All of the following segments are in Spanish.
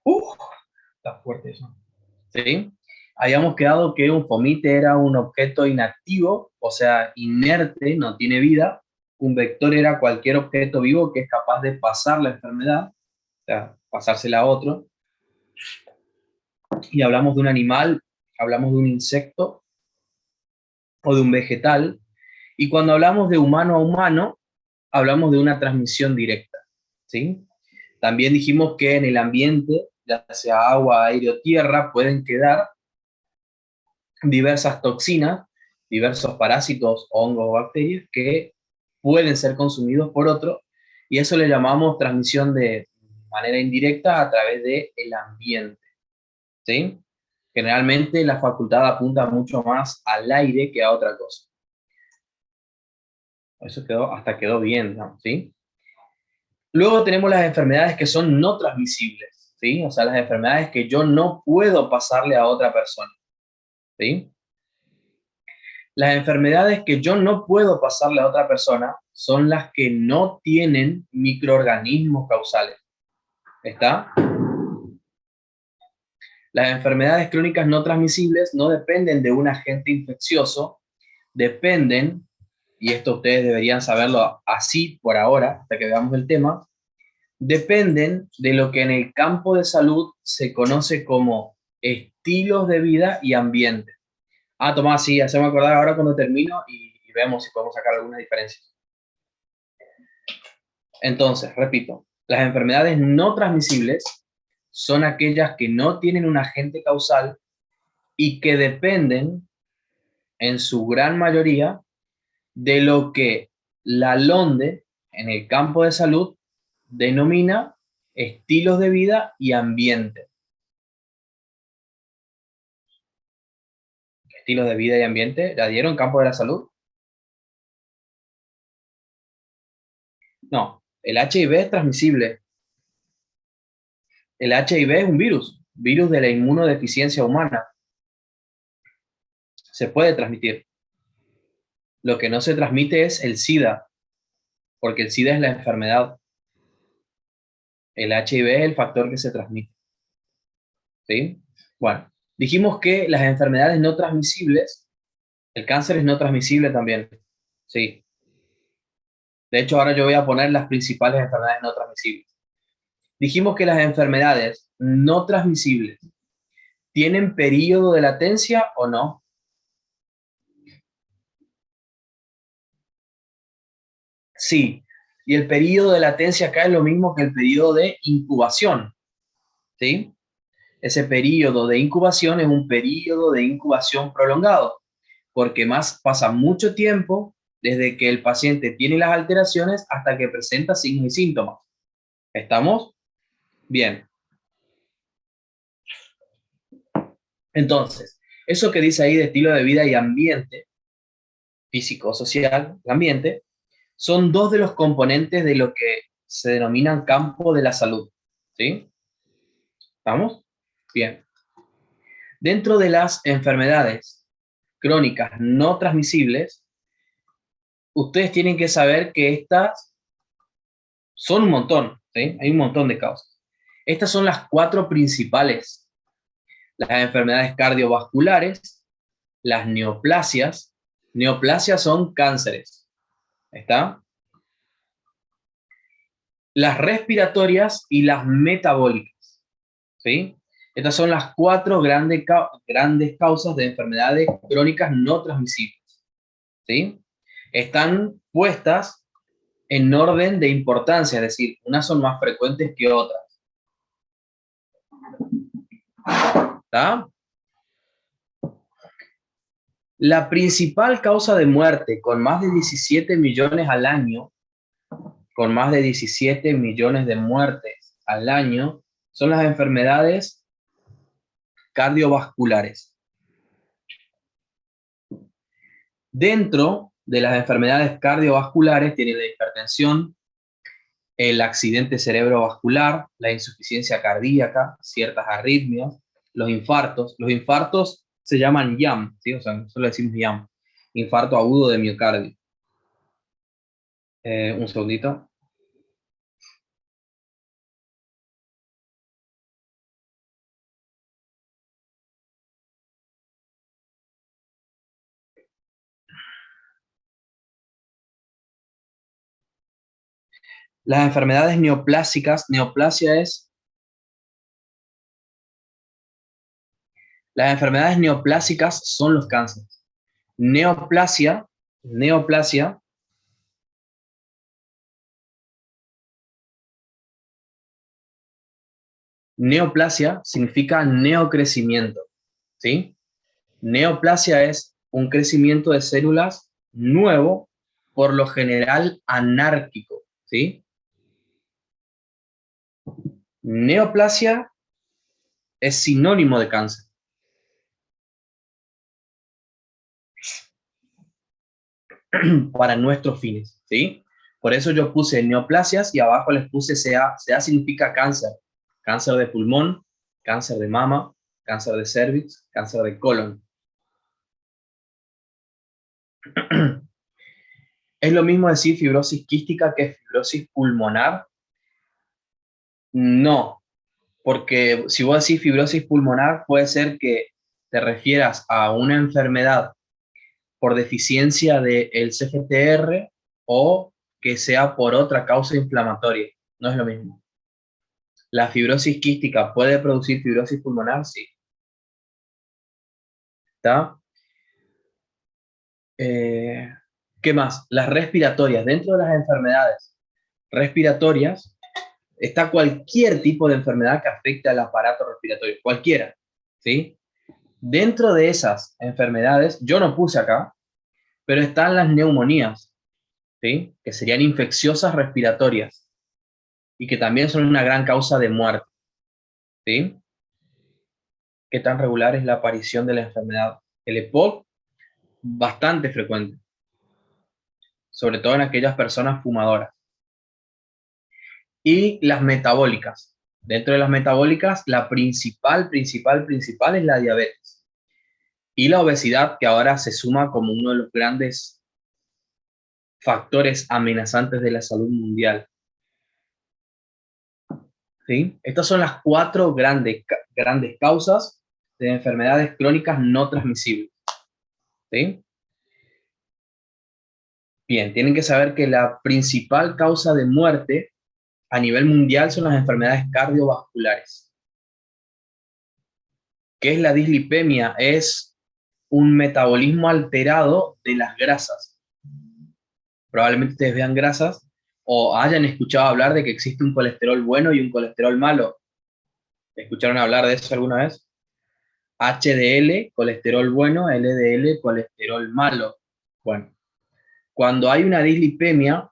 ¡Uh! Está fuerte eso. ¿Sí? Habíamos quedado que un fomite era un objeto inactivo, o sea, inerte, no tiene vida. Un vector era cualquier objeto vivo que es capaz de pasar la enfermedad, o sea, pasársela a otro. Y hablamos de un animal, hablamos de un insecto o de un vegetal. Y cuando hablamos de humano a humano, hablamos de una transmisión directa. ¿Sí? También dijimos que en el ambiente, ya sea agua, aire o tierra, pueden quedar diversas toxinas, diversos parásitos, hongos o bacterias que pueden ser consumidos por otro, y eso le llamamos transmisión de manera indirecta a través del ambiente. ¿Sí? Generalmente la facultad apunta mucho más al aire que a otra cosa. Eso hasta quedó bien, ¿no? ¿Sí? Luego tenemos las enfermedades que son no transmisibles, ¿sí? O sea, las enfermedades que yo no puedo pasarle a otra persona, ¿sí? Las enfermedades que yo no puedo pasarle a otra persona son las que no tienen microorganismos causales. ¿Está? Las enfermedades crónicas no transmisibles no dependen de un agente infeccioso, dependen, y esto ustedes deberían saberlo así por ahora, hasta que veamos el tema, dependen de lo que en el campo de salud se conoce como estilos de vida y ambiente. Ah, Tomás, sí, hacemos acordar ahora cuando termino y vemos si podemos sacar algunas diferencias. Entonces, repito, las enfermedades no transmisibles son aquellas que no tienen un agente causal y que dependen, en su gran mayoría, de lo que la LONDE, en el campo de salud, denomina estilos de vida y ambiente. Estilos de vida y ambiente, ¿la dieron campo de la salud? No, el HIV es transmisible. El HIV es un virus de la inmunodeficiencia humana. Se puede transmitir. Lo que no se transmite es el SIDA, porque el SIDA es la enfermedad. El HIV es el factor que se transmite. ¿Sí? Bueno, dijimos que las enfermedades no transmisibles, el cáncer es no transmisible también. Sí. De hecho, ahora yo voy a poner las principales enfermedades no transmisibles. Dijimos que las enfermedades no transmisibles tienen periodo de latencia o no. Sí. Y el periodo de latencia acá es lo mismo que el periodo de incubación. ¿Sí? Ese periodo de incubación es un periodo de incubación prolongado, porque más pasa mucho tiempo desde que el paciente tiene las alteraciones hasta que presenta signos y síntomas. ¿Estamos? Bien. Entonces, eso que dice ahí de estilo de vida y ambiente, físico, social, ambiente, son dos de los componentes de lo que se denominan campo de la salud. ¿Sí? ¿Estamos? Bien. Dentro de las enfermedades crónicas no transmisibles, ustedes tienen que saber que estas son un montón, ¿sí? Hay un montón de causas. Estas son las cuatro principales: las enfermedades cardiovasculares, las neoplasias. Neoplasias son cánceres, ¿está? Las respiratorias y las metabólicas, ¿sí? Estas son las cuatro grandes causas de enfermedades crónicas no transmisibles, ¿sí? Están puestas en orden de importancia, es decir, unas son más frecuentes que otras, ¿está? La principal causa de muerte, con más de 17 millones al año, con más de 17 millones de muertes al año, son las enfermedades cardiovasculares. Dentro de las enfermedades cardiovasculares tienen la hipertensión, el accidente cerebrovascular, la insuficiencia cardíaca, ciertas arritmias, los infartos. Los infartos se llaman IAM, ¿sí? O sea, nosotros le decimos IAM, infarto agudo de miocardio. Un segundito. Las enfermedades neoplásicas, las enfermedades neoplásicas son los cánceres. Neoplasia, neoplasia, neoplasia significa neocrecimiento, ¿sí? Neoplasia es un crecimiento de células nuevo, por lo general anárquico, ¿sí? Neoplasia es sinónimo de cáncer. Para nuestros fines, ¿sí? Por eso yo puse neoplasias y abajo les puse CA. CA significa cáncer. Cáncer de pulmón, cáncer de mama, cáncer de cervix, cáncer de colon. ¿Es lo mismo decir fibrosis quística que fibrosis pulmonar? No, porque si vos decís fibrosis pulmonar, puede ser que te refieras a una enfermedad por deficiencia del CFTR o que sea por otra causa inflamatoria. No es lo mismo. ¿La fibrosis quística puede producir fibrosis pulmonar? Sí. ¿Está? Eh, ¿Qué más? Las respiratorias. Dentro de las enfermedades respiratorias está cualquier tipo de enfermedad que afecte al aparato respiratorio. Cualquiera. ¿Sí? Dentro de esas enfermedades, yo no puse acá, pero están las neumonías, ¿sí? Que serían infecciosas respiratorias y que también son una gran causa de muerte. ¿Sí? ¿Qué tan regular es la aparición de la enfermedad? El EPOC, bastante frecuente, sobre todo en aquellas personas fumadoras. Y las metabólicas. Dentro de las metabólicas, la principal es la diabetes. Y la obesidad, que ahora se suma como uno de los grandes factores amenazantes de la salud mundial. ¿Sí? Estas son las cuatro grandes causas de enfermedades crónicas no transmisibles. ¿Sí? Bien, tienen que saber que la principal causa de muerte a nivel mundial son las enfermedades cardiovasculares. ¿Qué es la dislipemia? Es un metabolismo alterado de las grasas. Probablemente ustedes vean grasas o hayan escuchado hablar de que existe un colesterol bueno y un colesterol malo. ¿Escucharon hablar de eso alguna vez? HDL, colesterol bueno, LDL, colesterol malo. Bueno, cuando hay una dislipemia,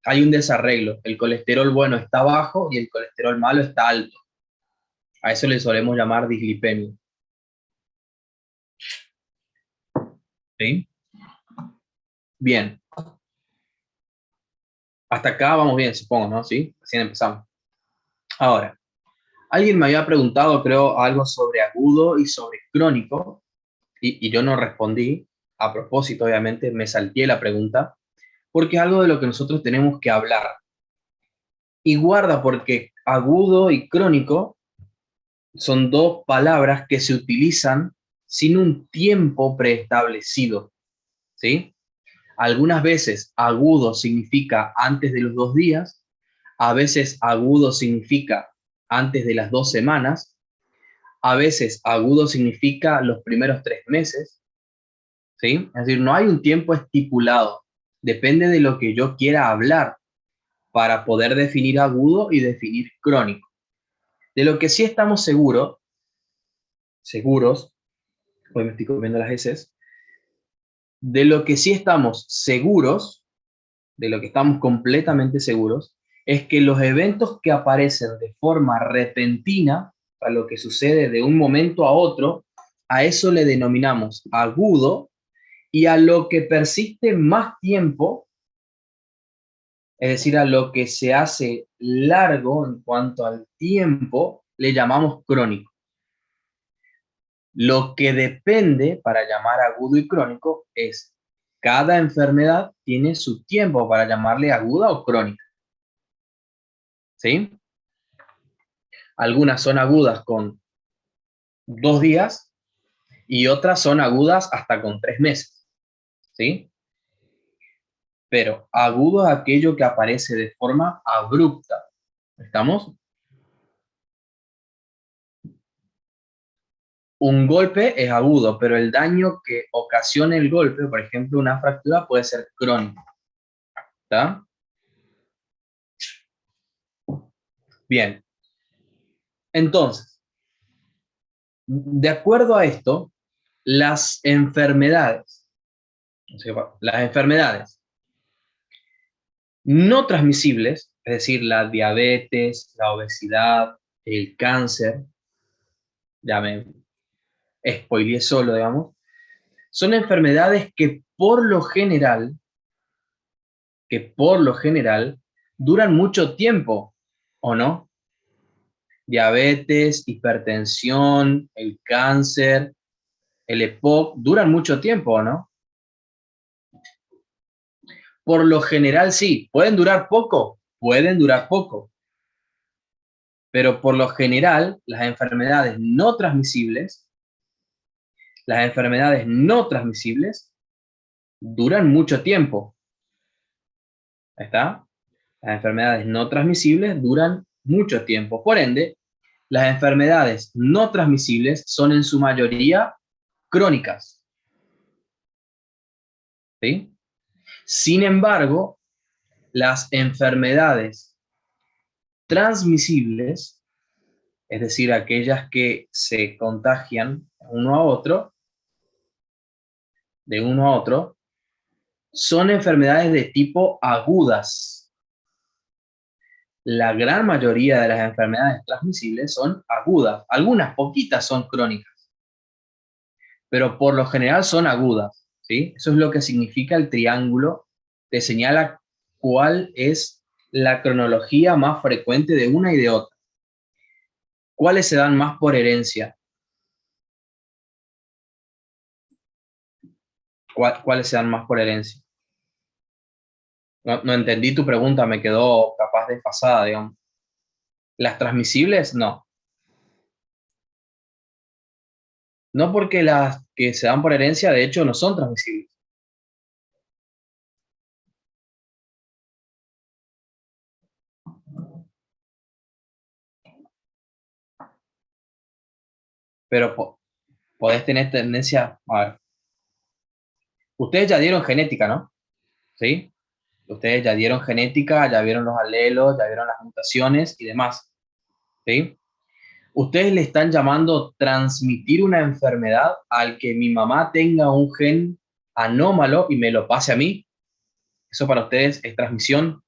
hay un desarreglo. El colesterol bueno está bajo y el colesterol malo está alto. A eso le solemos llamar dislipemia. ¿Sí? Bien. Hasta acá vamos bien, supongo, ¿no? ¿Sí? Recién empezamos. Ahora, alguien me había preguntado, creo, algo sobre agudo y sobre crónico, y yo no respondí. A propósito, obviamente, me salté la pregunta, porque es algo de lo que nosotros tenemos que hablar. Y guarda, porque agudo y crónico son dos palabras que se utilizan sin un tiempo preestablecido, ¿sí? Algunas veces agudo significa antes de los 2 días, a veces agudo significa antes de las 2 semanas, a veces agudo significa los primeros 3 meses, ¿sí? Es decir, no hay un tiempo estipulado, depende de lo que yo quiera hablar para poder definir agudo y definir crónico. De lo que sí estamos seguros, hoy me estoy comiendo las heces, de lo que sí estamos seguros, de lo que estamos completamente seguros, es que los eventos que aparecen de forma repentina, a lo que sucede de un momento a otro, a eso le denominamos agudo, y a lo que persiste más tiempo, es decir, a lo que se hace largo en cuanto al tiempo, le llamamos crónico. Lo que depende para llamar agudo y crónico es cada enfermedad tiene su tiempo para llamarle aguda o crónica. ¿Sí? Algunas son agudas con 2 días y otras son agudas hasta con 3 meses. ¿Sí? pero agudo es aquello que aparece de forma abrupta. ¿Estamos? Un golpe es agudo, pero el daño que ocasiona el golpe, por ejemplo, una fractura, puede ser crónico. ¿Está? Bien. Entonces, de acuerdo a esto, las enfermedades, las enfermedades no transmisibles, es decir, la diabetes, la obesidad, el cáncer, ya me spoileé solo, digamos, son enfermedades que por lo general duran mucho tiempo, ¿o no? Diabetes, hipertensión, el cáncer, el EPOC, duran mucho tiempo, ¿o no? Por lo general sí, pueden durar poco, pero por lo general las enfermedades no transmisibles duran mucho tiempo, ¿está? Las enfermedades no transmisibles duran mucho tiempo. Por ende, las enfermedades no transmisibles son en su mayoría crónicas, ¿sí? Sin embargo, las enfermedades transmisibles, es decir, aquellas que se contagian de uno a otro, son enfermedades de tipo agudas. La gran mayoría de las enfermedades transmisibles son agudas. Algunas poquitas son crónicas, pero por lo general son agudas, ¿sí? Eso es lo que significa el triángulo. Te señala cuál es la cronología más frecuente de una y de otra. ¿Cuáles se dan más por herencia? ¿Cuáles se dan más por herencia? No entendí tu pregunta, me quedó capaz desfasada, digamos. Las transmisibles, no. No, porque las que se dan por herencia, de hecho, no son transmisibles. Pero podés tener tendencia, a ver, ustedes ya dieron genética, ¿no? ¿Sí? Ustedes ya dieron genética, ya vieron los alelos, ya vieron las mutaciones y demás, ¿sí? Ustedes le están llamando transmitir una enfermedad al que mi mamá tenga un gen anómalo y me lo pase a mí. Eso para ustedes es transmisión.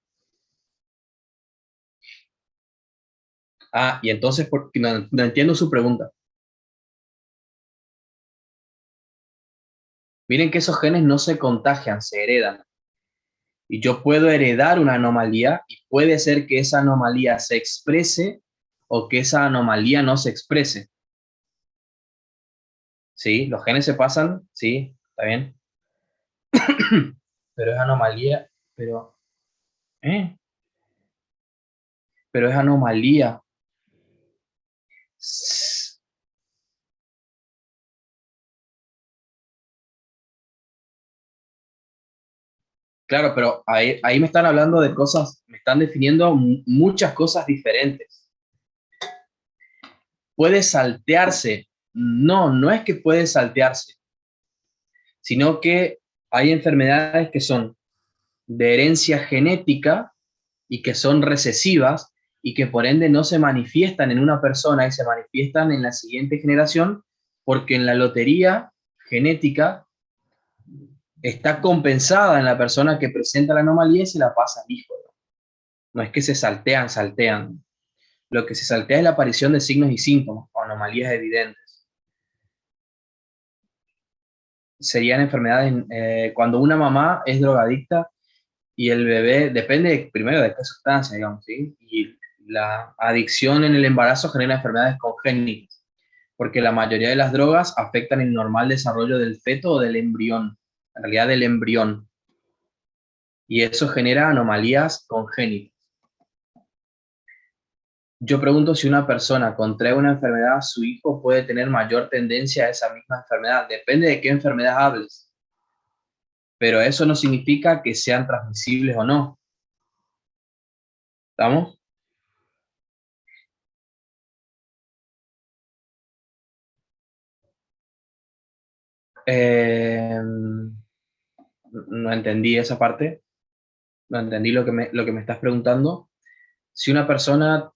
Ah, y entonces, porque no entiendo su pregunta. Miren que esos genes no se contagian, se heredan. Y yo puedo heredar una anomalía y puede ser que esa anomalía se exprese o que esa anomalía no se exprese. ¿Sí? Los genes se pasan, sí, está bien. Pero es anomalía, ¿eh? Pero es anomalía. Claro, pero ahí me están hablando de cosas, me están definiendo muchas cosas diferentes. ¿Puede saltearse? No, no es que puede saltearse, sino que hay enfermedades que son de herencia genética y que son recesivas y que por ende no se manifiestan en una persona y se manifiestan en la siguiente generación porque en la lotería genética está compensada en la persona que presenta la anomalía y se la pasa al hijo. No es que se saltean. Lo que se saltea es la aparición de signos y síntomas o anomalías evidentes. Serían enfermedades, cuando una mamá es drogadicta y el bebé, depende primero de qué sustancia, digamos, ¿sí? Y la adicción en el embarazo genera enfermedades congénitas, porque la mayoría de las drogas afectan el normal desarrollo del feto o del embrión, en realidad del embrión, y eso genera anomalías congénitas. Yo pregunto si una persona contrae una enfermedad, su hijo puede tener mayor tendencia a esa misma enfermedad. Depende de qué enfermedad hables. pero eso no significa que sean transmisibles o no. ¿Estamos? Eh, no entendí esa parte, no entendí lo que me estás preguntando. Si una persona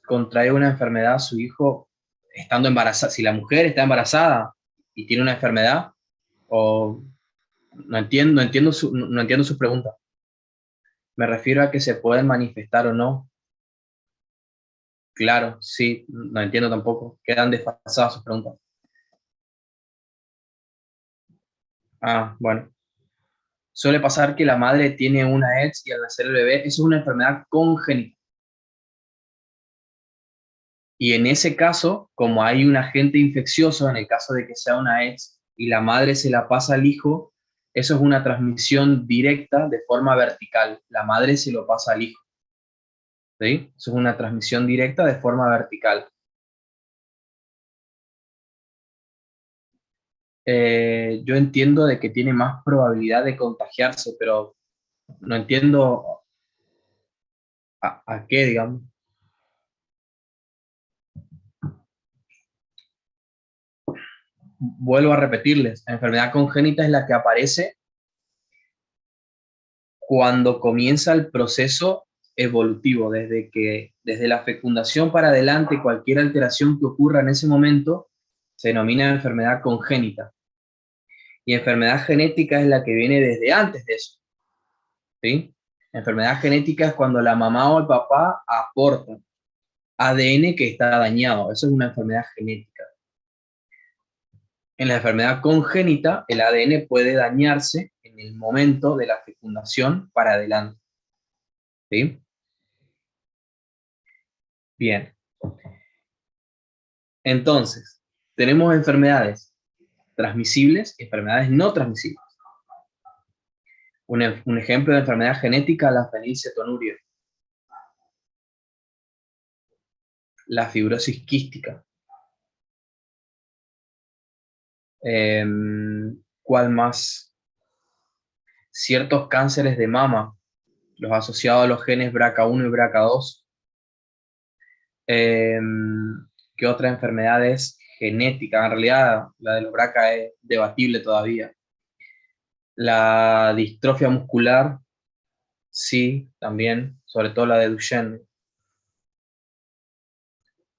contrae una enfermedad a su hijo estando embarazada, si la mujer está embarazada y tiene una enfermedad, o no entiendo su pregunta. Me refiero a que se pueden manifestar o no. Claro, sí, no entiendo tampoco. Quedan desfasadas sus preguntas. Ah, bueno. Suele pasar que la madre tiene una ETS y al nacer el bebé, eso es una enfermedad congénita. Y en ese caso, como hay un agente infeccioso, en el caso de que sea una ETS y la madre se la pasa al hijo, eso es una transmisión directa de forma vertical. La madre se lo pasa al hijo. ¿Sí? Eso es una transmisión directa de forma vertical. Yo entiendo de que tiene más probabilidad de contagiarse, pero no entiendo a qué, digamos. Vuelvo a repetirles, la enfermedad congénita es la que aparece cuando comienza el proceso evolutivo, desde la fecundación para adelante, cualquier alteración que ocurra en ese momento se denomina enfermedad congénita. Y enfermedad genética es la que viene desde antes de eso, ¿sí? La enfermedad genética es cuando la mamá o el papá aportan ADN que está dañado, eso es una enfermedad genética. En la enfermedad congénita, el ADN puede dañarse en el momento de la fecundación para adelante, ¿sí? Bien, entonces, tenemos enfermedades transmisibles y enfermedades no transmisibles. Un ejemplo de enfermedad genética, la fenilcetonuria, la fibrosis quística. ¿Cuál más? Ciertos cánceres de mama, los asociados a los genes BRCA1 y BRCA2. ¿Qué otra enfermedad es genética? En realidad, la de los BRCA es debatible todavía. La distrofia muscular, sí, también, sobre todo la de Duchenne.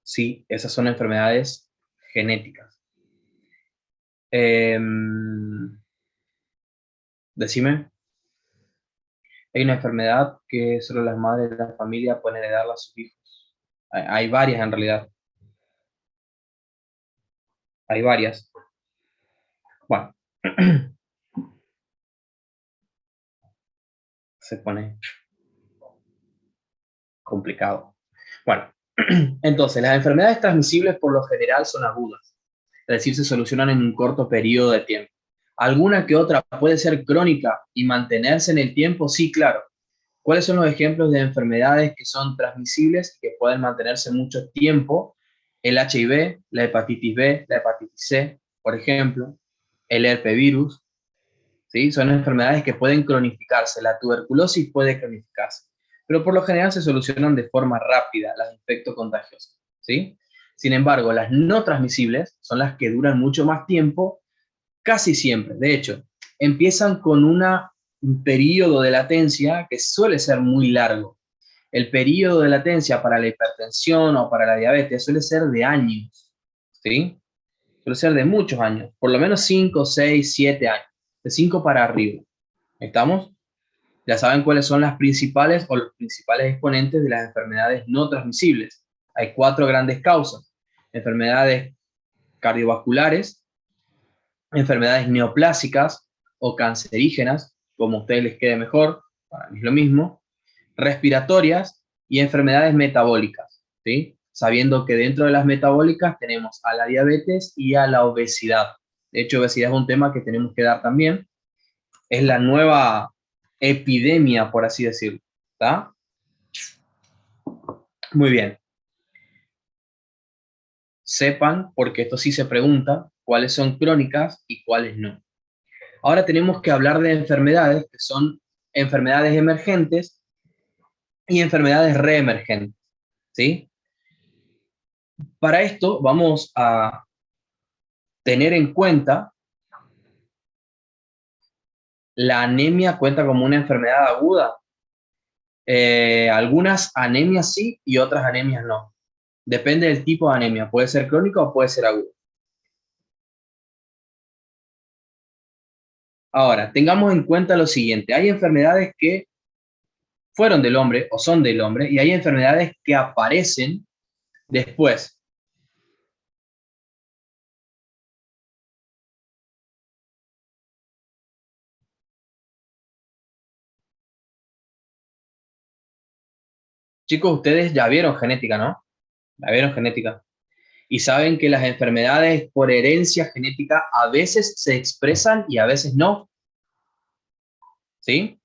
Sí, esas son enfermedades genéticas. Decime, hay una enfermedad que solo las madres de la familia pueden heredarla a sus hijos. Hay varias en realidad, hay varias. Bueno, se pone complicado. Bueno, entonces las enfermedades transmisibles por lo general son agudas, es decir, se solucionan en un corto periodo de tiempo. ¿Alguna que otra puede ser crónica y mantenerse en el tiempo? Sí, claro. ¿Cuáles son los ejemplos de enfermedades que son transmisibles y que pueden mantenerse mucho tiempo? El HIV, la hepatitis B, la hepatitis C, por ejemplo, el herpevirus, ¿sí? Son enfermedades que pueden cronificarse. La tuberculosis puede cronificarse, pero por lo general se solucionan de forma rápida las infectos contagiosos, ¿sí? Sin embargo, las no transmisibles son las que duran mucho más tiempo, casi siempre. De hecho, empiezan con un periodo de latencia que suele ser muy largo. El periodo de latencia para la hipertensión o para la diabetes suele ser de años, ¿sí? Suele ser de muchos años, por lo menos 5, 6, 7 años, de 5 para arriba. ¿Estamos? Ya saben cuáles son las principales o los principales exponentes de las enfermedades no transmisibles. Hay 4 grandes causas: enfermedades cardiovasculares, enfermedades neoplásicas o cancerígenas, como a ustedes les quede mejor, para mí es lo mismo, respiratorias y enfermedades metabólicas, ¿sí? Sabiendo que dentro de las metabólicas tenemos a la diabetes y a la obesidad. De hecho, obesidad es un tema que tenemos que dar también. Es la nueva epidemia, por así decirlo. ¿Está? Muy bien. Sepan, porque esto sí se pregunta, cuáles son crónicas y cuáles no. Ahora tenemos que hablar de enfermedades que son enfermedades emergentes y enfermedades reemergentes, ¿sí? Para esto vamos a tener en cuenta la anemia cuenta como una enfermedad aguda. Algunas anemias sí y otras anemias no. Depende del tipo de anemia. Puede ser crónica o puede ser aguda. Ahora, tengamos en cuenta lo siguiente. Hay enfermedades que fueron del hombre o son del hombre y hay enfermedades que aparecen después. Chicos, ustedes ya vieron genética, ¿no? Ya vieron genética. Y saben que las enfermedades por herencia genética a veces se expresan y a veces no, ¿sí?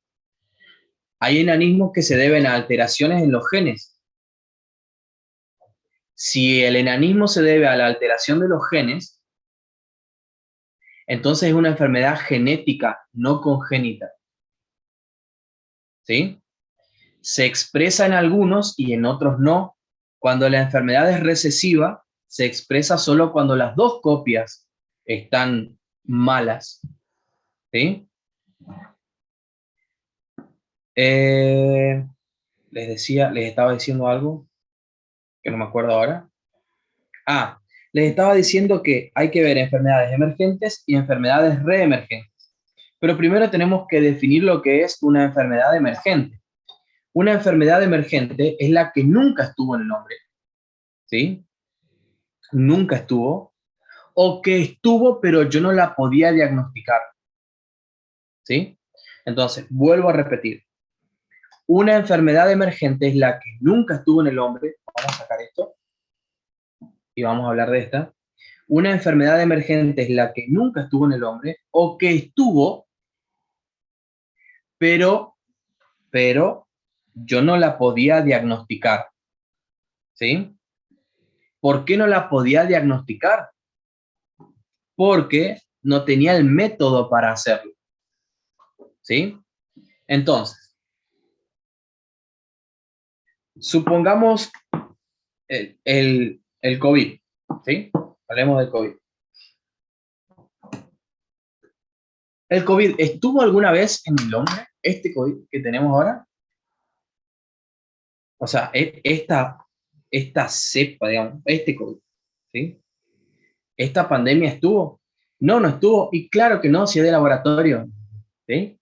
Hay enanismos que se deben a alteraciones en los genes. Si el enanismo se debe a la alteración de los genes, entonces es una enfermedad genética, no congénita, ¿sí? Se expresa en algunos y en otros no. Cuando la enfermedad es recesiva, se expresa solo cuando las dos copias están malas, ¿sí? Eh, les estaba diciendo algo que no me acuerdo ahora. Ah, les estaba diciendo que hay que ver enfermedades emergentes y enfermedades reemergentes. Pero primero tenemos que definir lo que es una enfermedad emergente. Una enfermedad emergente es la que nunca estuvo en el hombre, ¿sí? Nunca estuvo, o que estuvo, pero yo no la podía diagnosticar, ¿sí? Entonces, vuelvo a repetir. Una enfermedad emergente es la que nunca estuvo en el hombre. Vamos a sacar esto y vamos a hablar de esta. Una enfermedad emergente es la que nunca estuvo en el hombre o que estuvo, pero, pero yo no la podía diagnosticar, ¿sí? ¿Por qué no la podía diagnosticar? Porque no tenía el método para hacerlo, ¿sí? Entonces, supongamos el COVID, ¿sí? Hablemos del COVID. ¿El COVID estuvo alguna vez en el hombre? ¿Este COVID que tenemos ahora? O sea, esta cepa, digamos, este COVID, ¿sí? ¿Esta pandemia estuvo? No, no estuvo. Y claro que no, si es de laboratorio, ¿sí?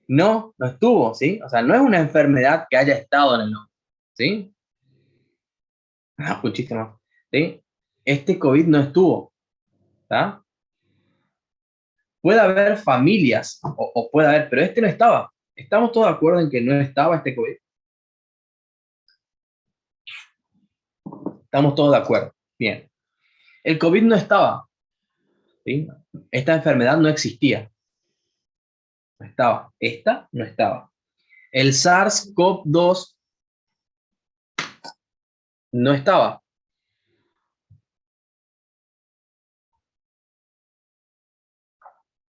No, no estuvo, ¿sí? O sea, no es una enfermedad que haya estado en el hombre, ¿sí? Ah, muchísimo, ¿sí? Este COVID no estuvo, ¿está? Puede haber familias, o puede haber, pero este no estaba. ¿Estamos todos de acuerdo en que no estaba este COVID? Estamos todos de acuerdo. Bien. El COVID no estaba, ¿sí? Esta enfermedad no existía. No estaba. Esta no estaba. El SARS-CoV-2 no estaba.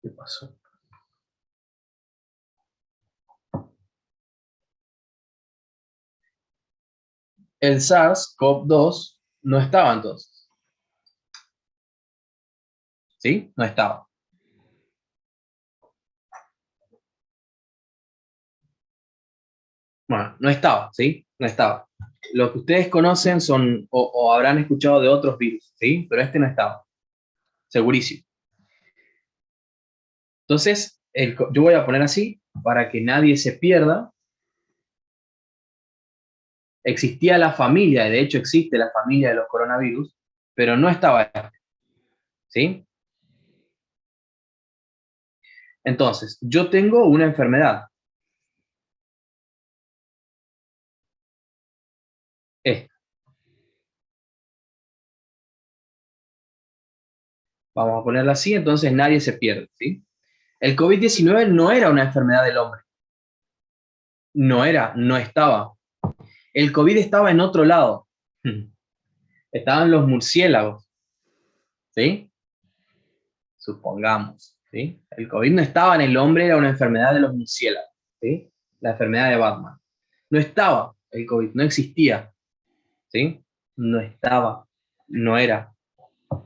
¿Qué pasó? El SARS-CoV-2 no estaba entonces. ¿Sí? No estaba. Bueno, no estaba, ¿sí? No estaba. Lo que ustedes conocen son, o habrán escuchado de otros virus, ¿sí? Pero este no estaba. Segurísimo. Entonces, yo voy a poner así, para que nadie se pierda. Existía la familia, y de hecho existe la familia de los coronavirus, pero no estaba este, ¿sí? Entonces, yo tengo una enfermedad. Esta. Vamos a ponerla así, entonces nadie se pierde, ¿sí? El COVID-19 no era una enfermedad del hombre. No era, no estaba. El COVID estaba en otro lado. Estaban los murciélagos, ¿sí? Supongamos. ¿sí? El COVID no estaba en el hombre, era una enfermedad de los murciélagos, ¿sí? La enfermedad de Batman. No estaba el COVID, no existía, ¿sí? No estaba, no era,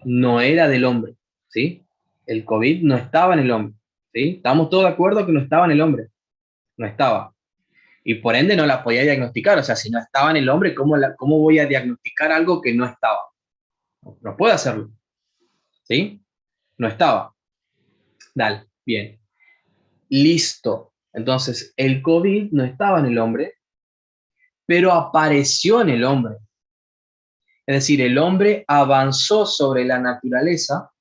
no era del hombre, ¿sí? El COVID no estaba en el hombre, ¿sí? Estamos todos de acuerdo que no estaba en el hombre, no estaba. Y por ende no la podía diagnosticar, o sea, si no estaba en el hombre, ¿cómo voy a diagnosticar algo que no estaba? No puedo hacerlo, ¿sí? No estaba. Dale, bien. Listo. Entonces, el COVID no estaba en el hombre, pero apareció en el hombre. Es decir, el hombre avanzó sobre la naturaleza,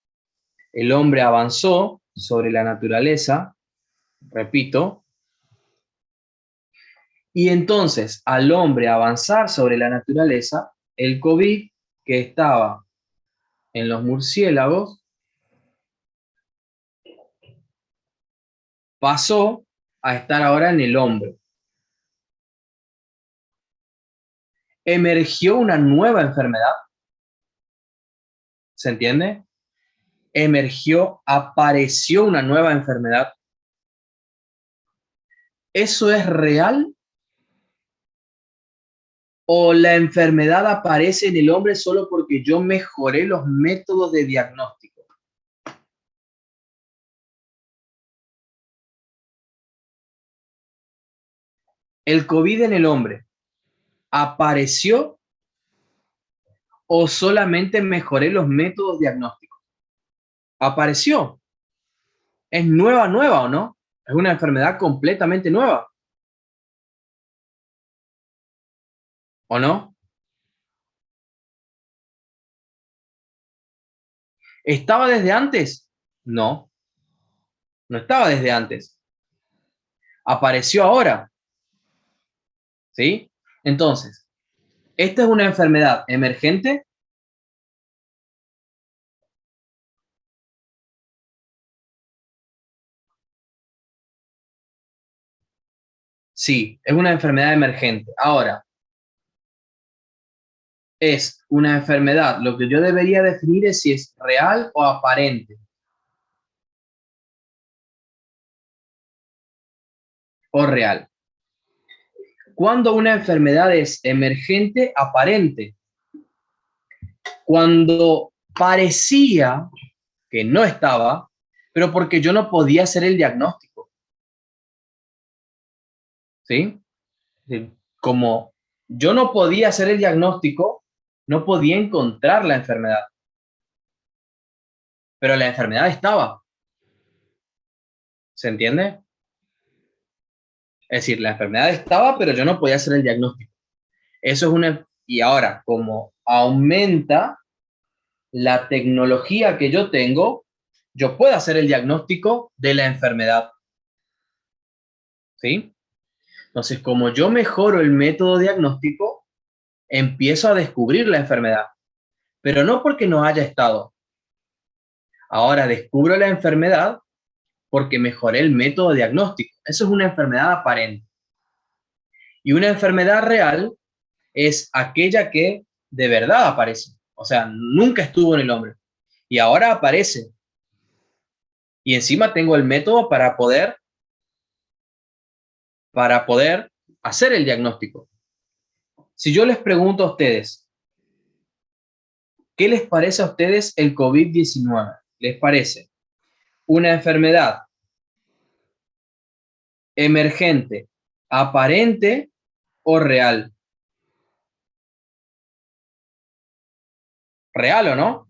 el hombre avanzó sobre la naturaleza, repito, y entonces al hombre avanzar sobre la naturaleza, el COVID que estaba en los murciélagos pasó a estar ahora en el hombre. Emergió una nueva enfermedad, ¿se entiende? Apareció una nueva enfermedad. ¿Eso es real? ¿O la enfermedad aparece en el hombre solo porque yo mejoré los métodos de diagnóstico? ¿El COVID en el hombre apareció o solamente mejoré los métodos diagnósticos? Apareció. ¿Es nueva o no? Es una enfermedad completamente nueva, ¿o no? ¿Estaba desde antes? No, no estaba desde antes. Apareció ahora, ¿sí? Entonces, ¿esta es una enfermedad emergente? Sí, es una enfermedad emergente. Ahora, es una enfermedad. Lo que yo debería definir es si es real o aparente. O real. Cuando una enfermedad es emergente, aparente. Cuando parecía que no estaba, pero porque yo no podía hacer el diagnóstico. ¿Sí? Como yo no podía hacer el diagnóstico, no podía encontrar la enfermedad. Pero la enfermedad estaba. ¿Se entiende? Es decir, la enfermedad estaba, pero yo no podía hacer el diagnóstico. Eso es una... Y ahora, como aumenta la tecnología que yo tengo, yo puedo hacer el diagnóstico de la enfermedad. ¿Sí? Entonces, como yo mejoro el método diagnóstico, empiezo a descubrir la enfermedad, pero no porque no haya estado. Ahora descubro la enfermedad porque mejoré el método diagnóstico. Eso es una enfermedad aparente. Y una enfermedad real es aquella que de verdad aparece. O sea, nunca estuvo en el hombre. Y ahora aparece. Y encima tengo el método para poder hacer el diagnóstico. Si yo les pregunto a ustedes, ¿qué les parece a ustedes el COVID-19? ¿Les parece una enfermedad emergente, aparente o real? ¿Real o no?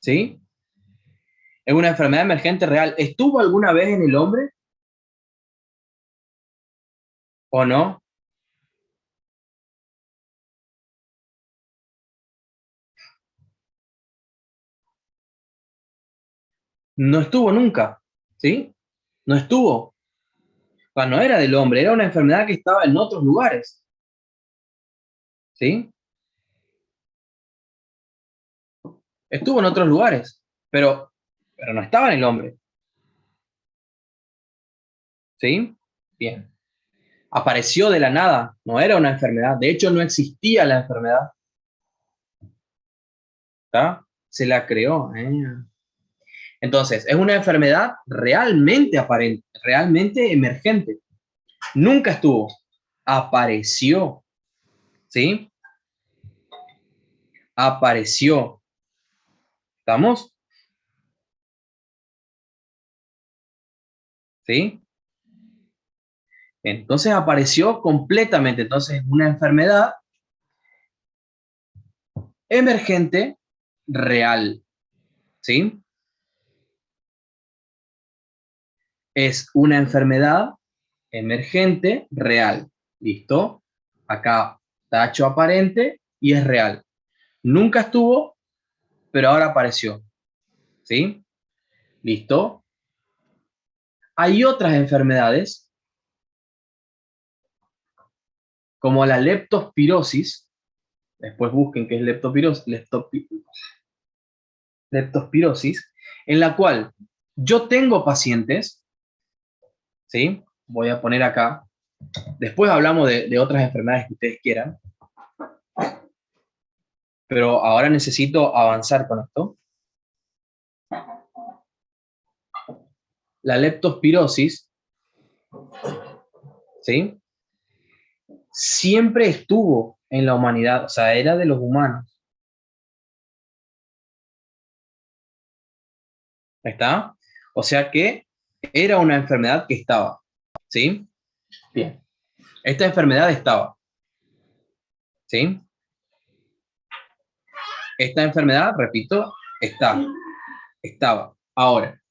¿Sí? Es una enfermedad emergente real. ¿Estuvo alguna vez en el hombre o no? No estuvo nunca, ¿sí? No estuvo. O sea, no era del hombre, era una enfermedad que estaba en otros lugares, ¿sí? Estuvo en otros lugares, pero no estaba en el hombre, ¿sí? Bien. Apareció de la nada, no era una enfermedad, de hecho no existía la enfermedad, ¿está? Se la creó. Entonces, es una enfermedad realmente aparente, realmente emergente. Nunca estuvo. Apareció. ¿Sí? Apareció. ¿Estamos? ¿Sí? Entonces apareció completamente. Entonces, una enfermedad emergente real. ¿Sí? Es una enfermedad emergente real. ¿Listo? Acá tacho aparente y es real. Nunca estuvo, pero ahora apareció. ¿Sí? ¿Listo? Hay otras enfermedades, como la leptospirosis. Después busquen qué es leptospirosis, en la cual yo tengo pacientes, ¿sí? Voy a poner acá. Después hablamos de otras enfermedades que ustedes quieran, pero ahora necesito avanzar con esto. La leptospirosis, ¿sí? Siempre estuvo en la humanidad, o sea, era de los humanos. ¿Está? O sea que era una enfermedad que estaba, ¿sí? Bien. Esta enfermedad estaba, ¿sí? Esta enfermedad, repito, estaba. Ahora,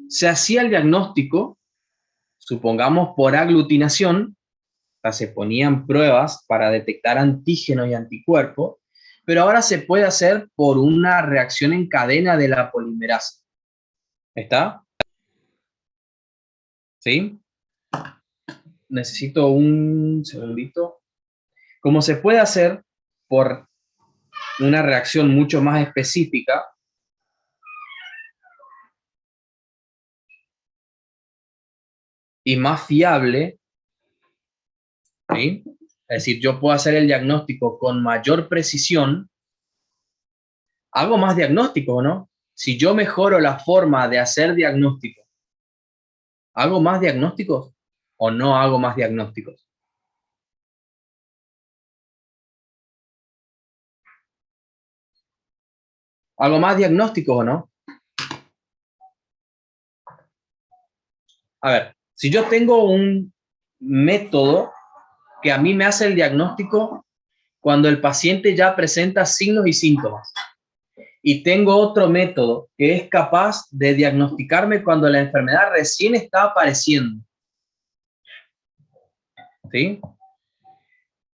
se hacía el diagnóstico, supongamos por aglutinación, o sea, se ponían pruebas para detectar antígenos y anticuerpos, pero ahora se puede hacer por una reacción en cadena de la polimerasa. ¿Está? ¿Sí? Necesito un segundito. Como se puede hacer por una reacción mucho más específica, y más fiable, ¿sí? Es decir, yo puedo hacer el diagnóstico con mayor precisión, hago más diagnósticos, ¿no? Si yo mejoro la forma de hacer diagnósticos, ¿hago más diagnósticos o no hago más diagnósticos? ¿Hago más diagnósticos o no? A ver, si yo tengo un método que a mí me hace el diagnóstico cuando el paciente ya presenta signos y síntomas, y tengo otro método que es capaz de diagnosticarme cuando la enfermedad recién está apareciendo, ¿sí?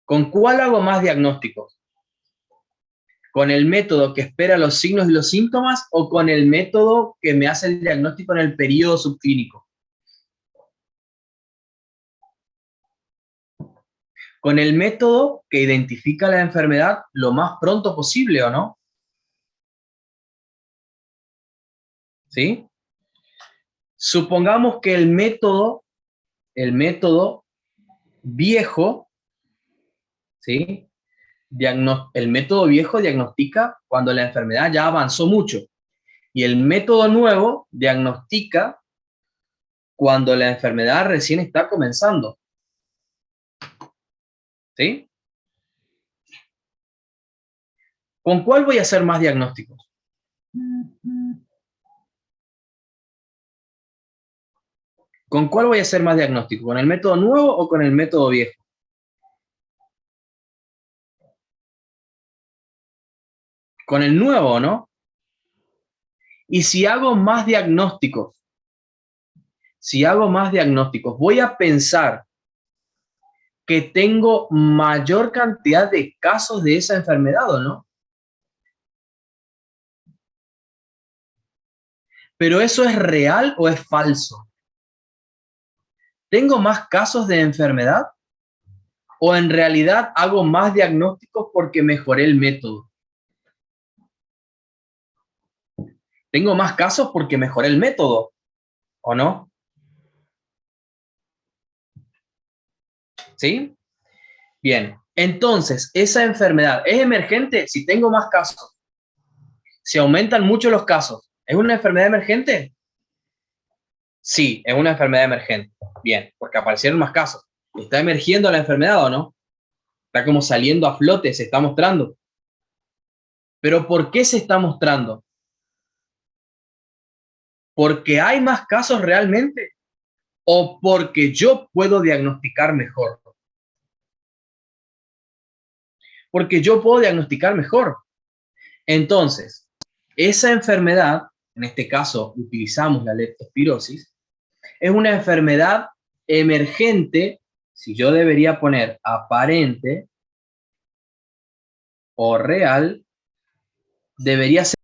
¿Con cuál hago más diagnósticos? ¿Con el método que espera los signos y los síntomas o con el método que me hace el diagnóstico en el periodo subclínico? Con el método que identifica la enfermedad lo más pronto posible, ¿o no? ¿Sí? Supongamos que el método viejo, ¿sí? El método viejo diagnostica cuando la enfermedad ya avanzó mucho y el método nuevo diagnostica cuando la enfermedad recién está comenzando, ¿sí? ¿Con cuál voy a hacer más diagnósticos? ¿Con cuál voy a hacer más diagnóstico? ¿Con el método nuevo o con el método viejo? Con el nuevo, ¿no? Y si hago más diagnósticos, voy a pensar que tengo mayor cantidad de casos de esa enfermedad, ¿o no? Pero ¿eso es real o es falso? ¿Tengo más casos de enfermedad o en realidad hago más diagnósticos porque mejoré el método? ¿Tengo más casos porque mejoré el método o no? ¿Sí? Bien, entonces, ¿esa enfermedad es emergente si tengo más casos? Si aumentan mucho los casos, ¿es una enfermedad emergente? Sí, es una enfermedad emergente. Bien, porque aparecieron más casos. ¿Está emergiendo la enfermedad o no? Está como saliendo a flote, se está mostrando. ¿Pero por qué se está mostrando? ¿Porque hay más casos realmente? ¿O porque yo puedo diagnosticar mejor? Porque yo puedo diagnosticar mejor. Entonces, esa enfermedad, en este caso utilizamos la leptospirosis, es una enfermedad emergente, si yo debería poner aparente o real, debería ser